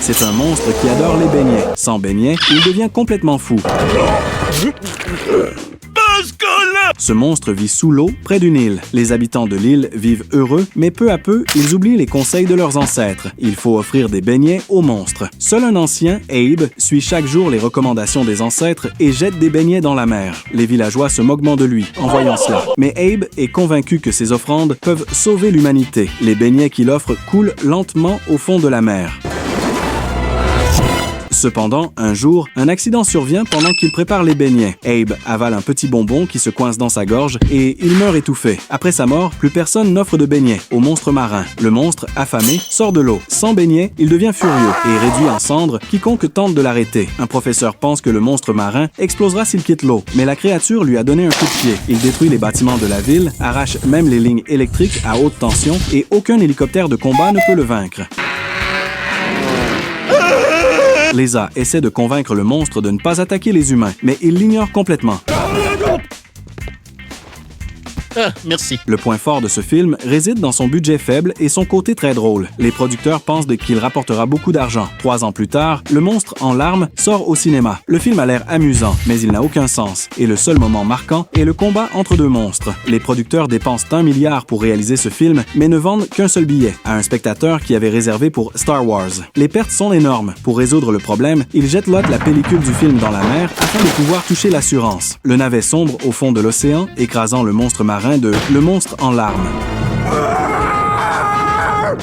C'est un monstre qui adore les beignets. Sans beignets, il devient complètement fou. Ce monstre vit sous l'eau, près d'une île. Les habitants de l'île vivent heureux, mais peu à peu, ils oublient les conseils de leurs ancêtres. Il faut offrir des beignets aux monstres. Seul un ancien, Abe, suit chaque jour les recommandations des ancêtres et jette des beignets dans la mer. Les villageois se moquent de lui en voyant cela. Mais Abe est convaincu que ses offrandes peuvent sauver l'humanité. Les beignets qu'il offre coulent lentement au fond de la mer. Cependant, un jour, un accident survient pendant qu'il prépare les beignets. Abe avale un petit bonbon qui se coince dans sa gorge et il meurt étouffé. Après sa mort, plus personne n'offre de beignets au monstre marin. Le monstre, affamé, sort de l'eau. Sans beignets, il devient furieux et réduit en cendres quiconque tente de l'arrêter. Un professeur pense que le monstre marin explosera s'il quitte l'eau, mais la créature lui a donné un coup de pied. Il détruit les bâtiments de la ville, arrache même les lignes électriques à haute tension et aucun hélicoptère de combat ne peut le vaincre. Lisa essaie de convaincre le monstre de ne pas attaquer les humains, mais il l'ignore complètement. Merci. Le point fort de ce film réside dans son budget faible et son côté très drôle. Les producteurs pensent qu'il rapportera beaucoup d'argent. 3 ans plus tard, Le monstre en larmes sort au cinéma. Le film a l'air amusant, mais il n'a aucun sens. Et le seul moment marquant est le combat entre deux monstres. Les producteurs dépensent 1 milliard pour réaliser ce film, mais ne vendent qu'un seul billet, à un spectateur qui avait réservé pour Star Wars. Les pertes sont énormes. Pour résoudre le problème, ils jettent la pellicule du film dans la mer afin de pouvoir toucher l'assurance. Le navet sombre au fond de l'océan, écrasant le monstre marin de Le monstre en larmes.